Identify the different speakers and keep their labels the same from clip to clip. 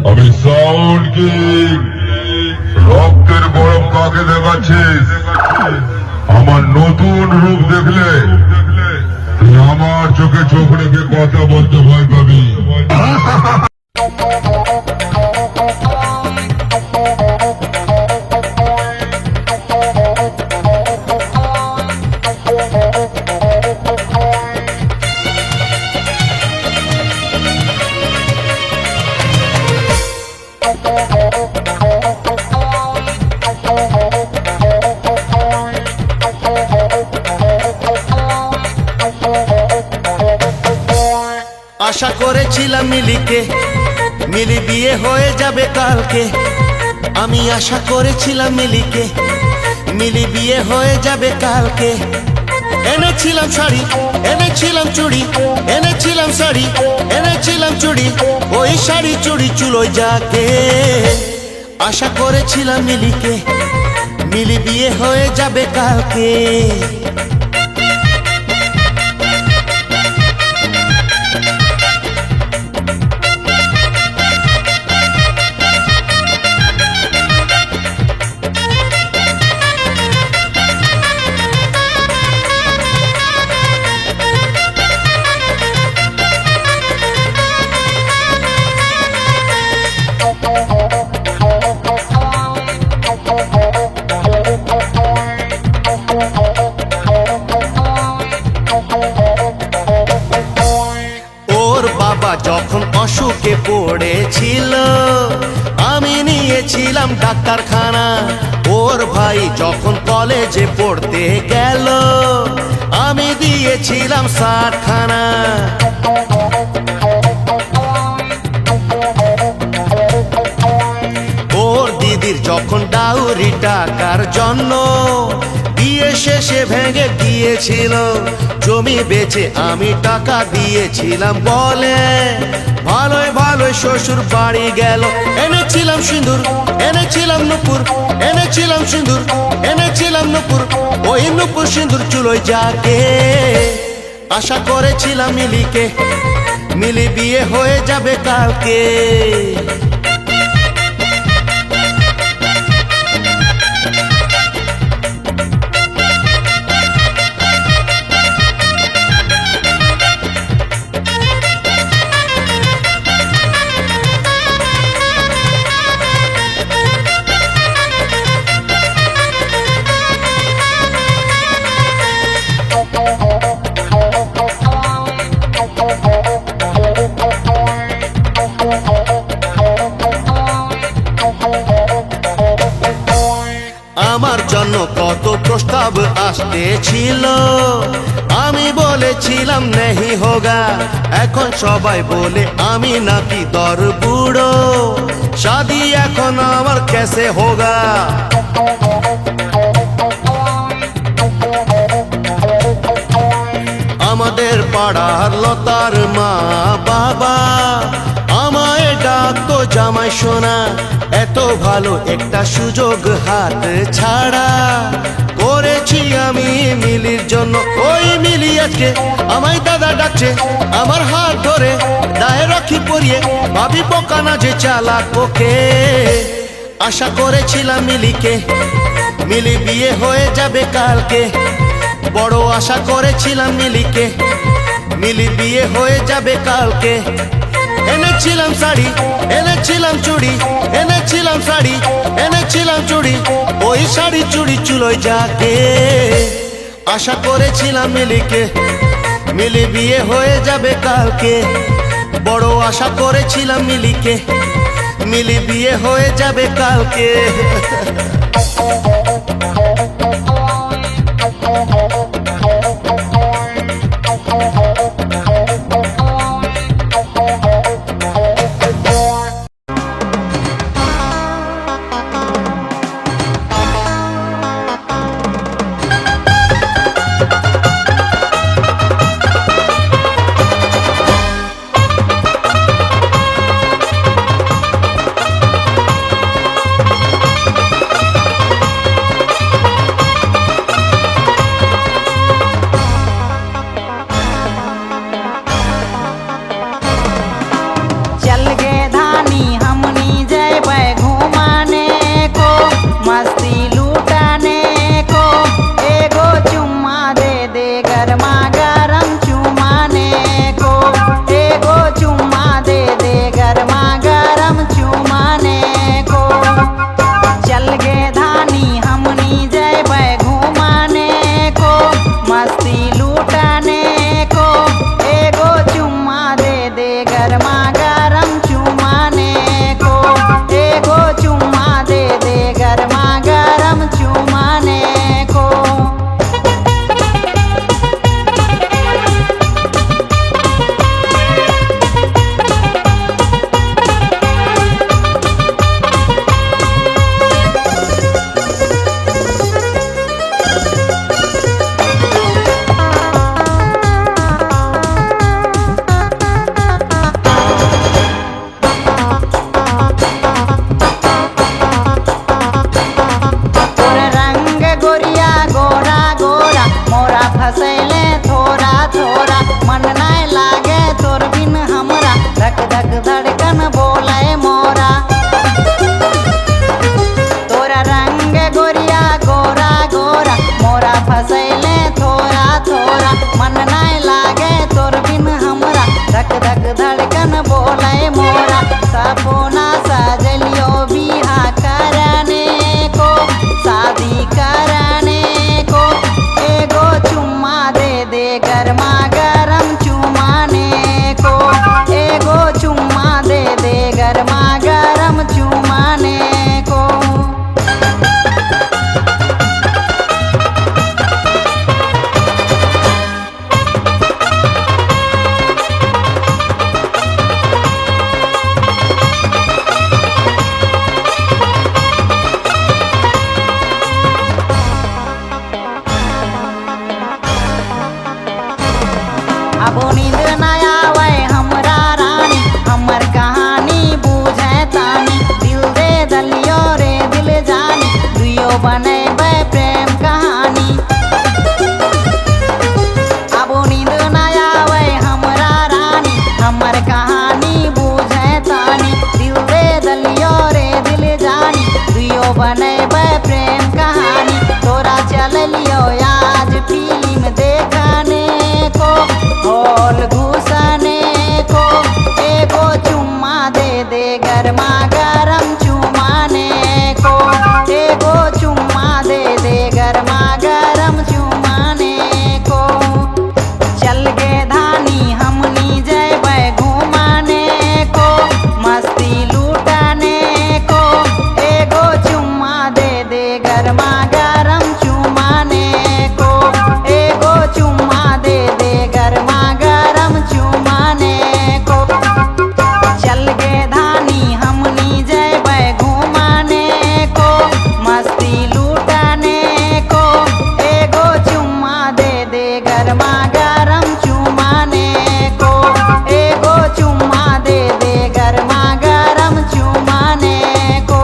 Speaker 1: আমি sound king. রক্তের গরম কাকে দেখাচ্ছিস? আমার নতুন রূপ দেখলে তুই আমার চোখে চোখ রেখে কথা বলতে ভয় পাবি।
Speaker 2: আশা করেছিলাম মিলি বিয়ে হয়ে যাবে কালকে। আমি আশা করেছিলাম মিলি বিয়ে হয়ে যাবে কালকে। এনেছিলাম শাড়ি, এনেছিলাম চুড়ি, এনেছিলাম শাড়ি, এনেছিলাম চুড়ি, ওই শাড়ি চুড়ি চুলোয় যাকে। আশা করেছিলাম মিলি বিয়ে হয়ে যাবে কালকে। যখন অসুখে পড়েছিল আমি নিয়েছিলাম ডাক্তারখানা। ওর ভাই যখন কলেজে পড়তে গেল আমি দিয়েছিলাম 60 খানা। ওর দিদির যখন ডাউরি টাকার জন্য বিয়ে শেষে ভেঙে গিয়েছিল, জমি বেচে আমি টাকা দিয়েছিলাম বলে ভালোই ভালোই শ্বশুর বাড়ি গেল। এনেছিলাম সিঁদুর, এনেছিলাম নুপুর, এনেছিলাম সিঁদুর, এনেছিলাম নুপুর, ওই নুপুর সিঁদুর চুলোয় যাকে। আশা করেছিলাম মিলি বিয়ে হয়ে যাবে কালকে। আমার জন্য কত প্রস্তাব আসতেছিল, আমি বলেছিলাম নেহি হোগা। এখন সবাই বলে আমি নাকি দর বুড়ো, শাদি এখন আমার কেসে হোগা। আমাদের পাড়ার লতার মা বাবা আমায় ডাকতো জামাই সোনা। এত ভালো একটা সুযোগ হাত ছাড়া করেছি আমি মিলির জন্য। ওই মিলি আজকে আমায় দাদা ডাকছে, আমার হাত ধরে দায়ে রাখি পরিয়ে ভাবি পোকা না যে চালাক ওকে। আশা করেছিলাম মিলি বিয়ে হয়ে যাবে কালকে। বড় আশা করেছিলাম মিলি বিয়ে হয়ে যাবে কালকে। এনেছিলাম শাড়ি, এনেছিলাম চুড়ি, এনেছিলাম শাড়ি, এনেছিলাম চুড়ি, ওই শাড়ি চুড়ি চুলোয় যাকে। আশা করেছিলাম মিলি বিয়ে হয়ে যাবে কালকে। বড় আশা করেছিলাম মিলি বিয়ে হয়ে যাবে কালকে।
Speaker 3: नींद ना आवे हमरा रानी हमर कहानी बूझे तानी दिल दे दलियो रे दिल जानी दुइयो बनेबे प्रेम कहानी अब नींद ना आवे हमरा रानी हमर कहानी बूझे तानी दिल दे दलियो रे दिल जानी दुइयो बनेबे प्रेम कहानी तोरा चल लियो आज फिल्म देखने को हॉल घुसने को एगो चुम्मा दे दे गरमा गरम चुमाने को एगो चुम्मा दे दे गरमा गरम चुमाने को चल गे धानी हमनी जैबै घुमाने को मस्ती लूटने को एगो चुम्मा दे दे गरमा गरम चुमाने को एगो चुम्मा दे दे गरमा गरम चुमाने को चल गे धानी हमनी जैबै घुमाने को मस्ती लूटने को एगो चुम्मा दे दे गरमा गरम चुमाने को एगो चुम्मा दे दे गरमा गरम चुमाने को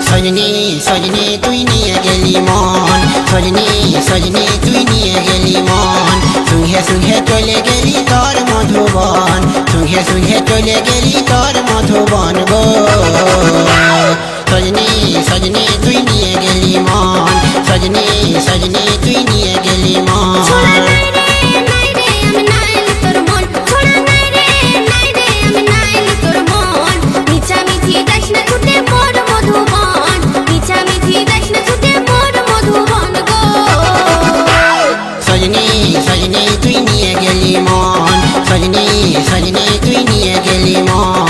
Speaker 4: সজনী সজনী তুই নিয়ে গেলি মন সজনী সজনী তুই নিয়ে গেলি মন সুহে সুহে চলে গেলি তোর মধুবন সুহে সুহে চলে গেলি তোর মধুবন গো সজনী সজনী তুই নিয়ে গেলি মন সজনী সজনী তুই নিয়ে গেলি মন সজনী সজনী তুই নিয়ে গেলি মন সজনী সজনী তুই নিয়ে গেলি মন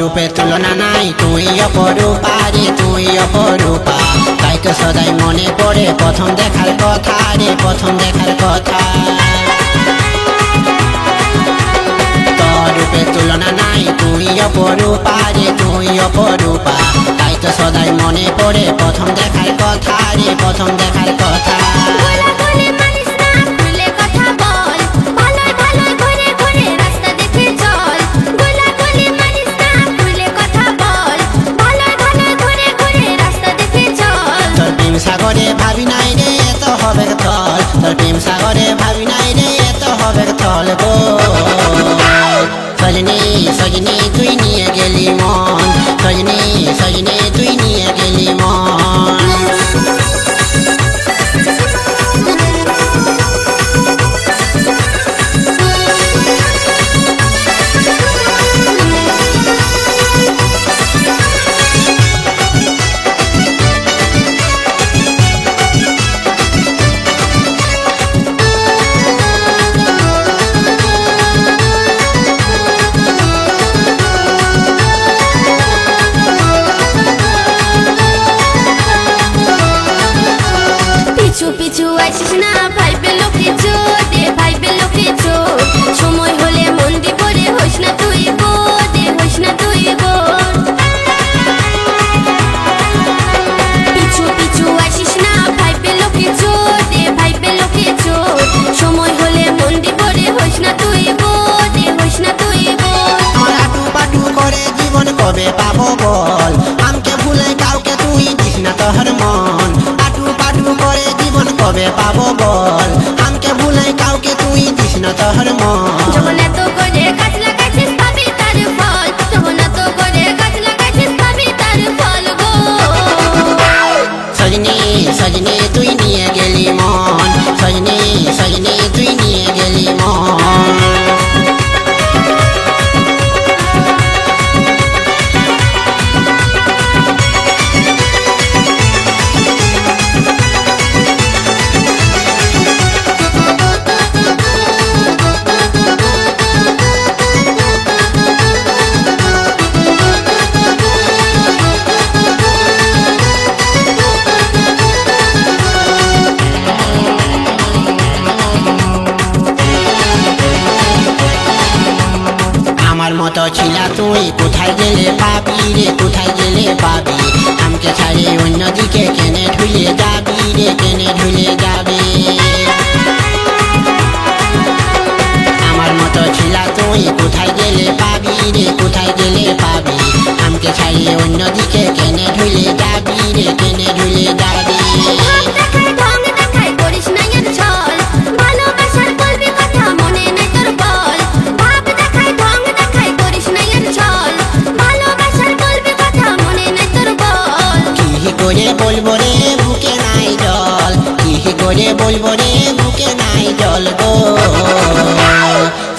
Speaker 4: রূপে তুলনা নাই তুই অপরূপা রে তুই অপরূপা তাই তো সদাই মনে পড়ে প্রথম দেখার কথা রে প্রথম দেখার কথা তোর রূপে তুলনা নাই তুই অপরূপা রে তুই অপরূপা তাই তো সদাই মনে পড়ে প্রথম দেখার কথা রে প্রথম দেখার কথা সাগরে ভাবি নাই রে এত হবে থল তোর প্রেম সাগরে ভাবি নাই রে এত হবে থল গো সজনী সজনী তুই নিয়ে গেলি মন সজনী সজনী তুই নিয়ে গেলি মন কবে পাবো বল আমকে ভুলে কাউকে তুই দিস না তোর মন পাবো বল আমাকে ভুলাই কাউকে তুই দিস না তোর মন
Speaker 5: যখন এত করে গাছ লাগাইছিস পাবি তার ফল যখন এত করে গাছ লাগাইছিস পাবি তার ফল গো
Speaker 4: সজনী সজনী তুই নিয়ে গেলি মন সজনী সজনী তুই নিয়ে গেলি মন আমার মতো ছিলা তুই কোথায় গেলে পাবি রে কোথায় গেলে পাবি আমাকে ছাড়ে অন্যদিকে কেনে ঢুলে যাবি রে কেনে ঢুলে যাবি আমার মতো ছিলা তুই কোথায় গেলে পাবি রে কোথায় গেলে পাবি আমাকে ছাড়ে অন্যদিকে কেনে ঢুলে যাবি রে কেনে ঢুলে যাবি
Speaker 5: ভাব দেখায় ঢং দেখায় করিস না এর ছল ভালোবাসার বলবি কথা মনে নাই তোর বল ভাব দেখায় ঢং দেখায় করিস না এর ছল ভালোবাসার বলবি কথা মনে নাই তোর বল
Speaker 4: কি করে বলবো রে বুকে নাই জল কি করে বলবো রে বুকে নাই জল গো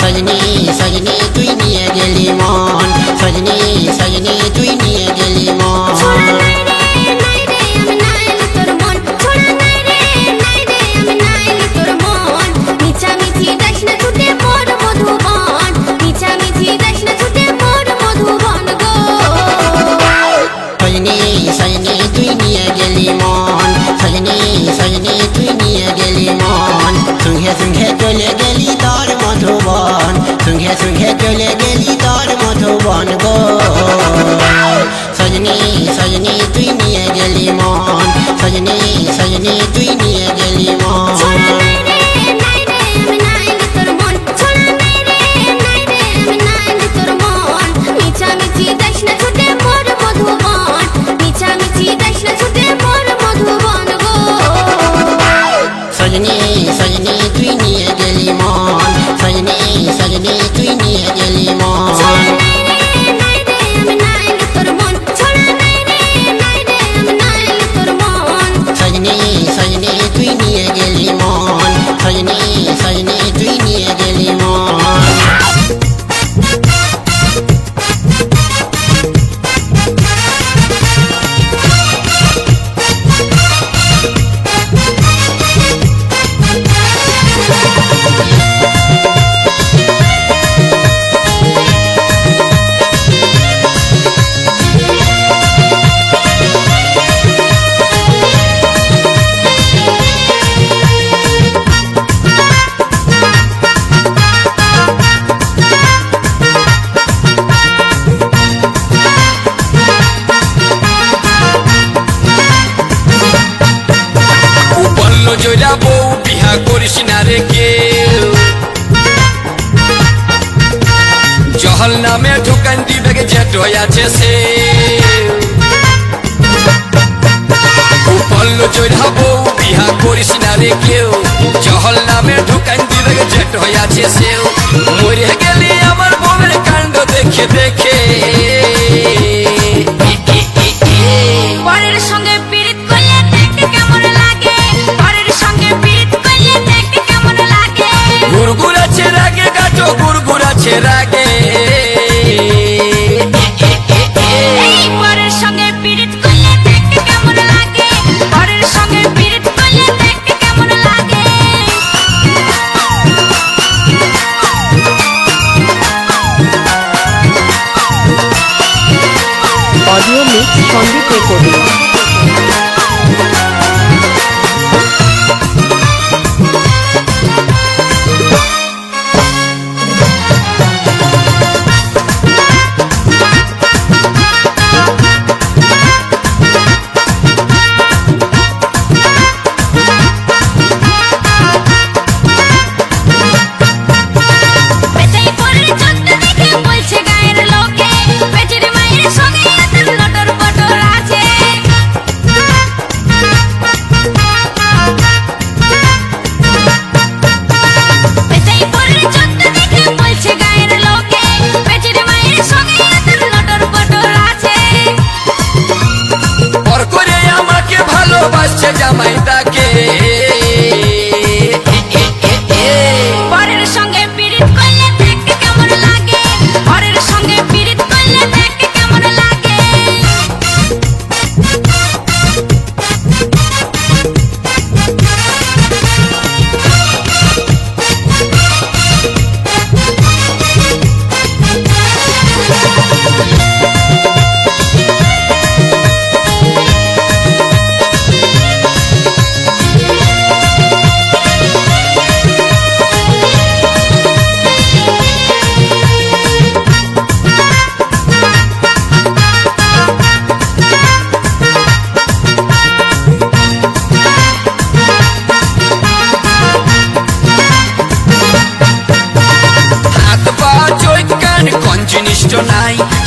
Speaker 4: সজনী সজনী তুই নিয়ে গেলি মন সজনী সজনী তুই নিয়ে গেলি মন
Speaker 5: ছোড়া নাই রে আমি নাইলি তোর মন ছোড়া নাই রে আমি নাইলি তোর মন মিছামিছি যাস না ছুটে মোর মধুবন মিছামিছি যাস না ছুটে মোর মধুবন গো
Speaker 4: সজনী সজনী তুই নিয়ে গেলি মন সজনী সজনী তুই নিয়ে গেলি মন সঙ্গে সঙ্গে চলে গেলি তোর মধুবন সঙ্গে সঙ্গে চলে গেলি তোর মধুবন গো সজনী সজনী তুই নিয়ে গেলি মন সজনী সজনী তুই নিয়ে গেলি মন
Speaker 5: ছোড়া নাই রে আমি নাইলি তোর মন ছোড়া নাই রে আমি নাইলি তোর মন মিছামিছি যাস না ছুটে মোর মধুবন মিছামিছি যাস না ছুটে মোর মধুবন গো
Speaker 4: সজনী সজনী তুই নিয়ে গেলি মন সজনী সজনী তুই নিয়ে গেলি মন
Speaker 5: ছোড়া নাই রে আমি নাইলি তোর মন ছোড়া নাই রে আমি নাইলি তোর মন
Speaker 4: সজনী সজনী তুই নিয়ে গেলি মন সজনী সজনী তুই নিয়ে গেলি মন
Speaker 6: বলল জয়রা বউ বিহা করিস না রে কেউ জহল নামে ঢুকান দিবে যেট আছে সে বলল জয়রা বউ বিহা করিস না রে কেউ জহল নামে ঢুকান দিবে যেট আছে সেও মরে গেলি আমার বউয়ের কাণ্ড দেখে দেখে
Speaker 5: পরের সঙ্গে পীড়িত করলে দেখতে কেমন লাগে পরের সঙ্গে পীড়িত করলে দেখতে কেমন লাগে
Speaker 6: গুড়গুড় আছে রাগে গাটো গুড়গুড় আছে রাগে
Speaker 5: এই পরের সঙ্গে পীড়িত করলে দেখতে কেমন লাগে পরের সঙ্গে পীড়িত করলে দেখতে কেমন লাগে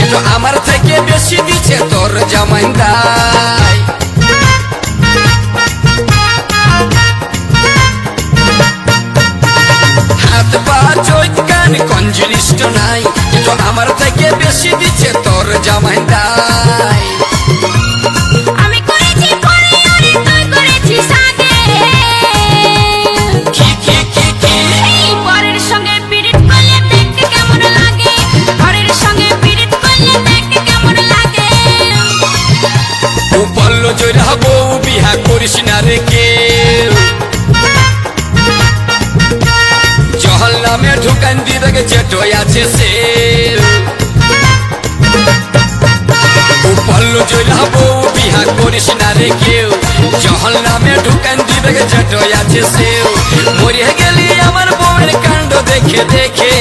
Speaker 6: কিন্তু আমার থেকে বেশি দিচ্ছে তোর জামাইদাই হাত পা চোখ কান কোন জিনিস তো নাই কিন্তু আমার থেকে বেশি দিচ্ছে তোর জামাইদাই
Speaker 5: আমি করেছি পরে ওরে তুই করেছিস আগে
Speaker 6: কি কি কি কি
Speaker 5: এই পরের সঙ্গে পিরিত করলে দেখতে কেমন লাগে পরের সঙ্গে পিরিত করলে দেখতে কেমন লাগে
Speaker 6: ও বলল জয়রা বউ বিহা করিস না রে কেউ জহল নামে ঢুকান দিয়ে দেখে চেটোয় আছে সে ও বলল জয়রা বউ বিহা করিস না রে কেউ জহল নামে ঢুকান দিয়ে দেখে চেটোয় আছে সেও মরে গেলি আমার বউয়ের কাণ্ড দেখে দেখে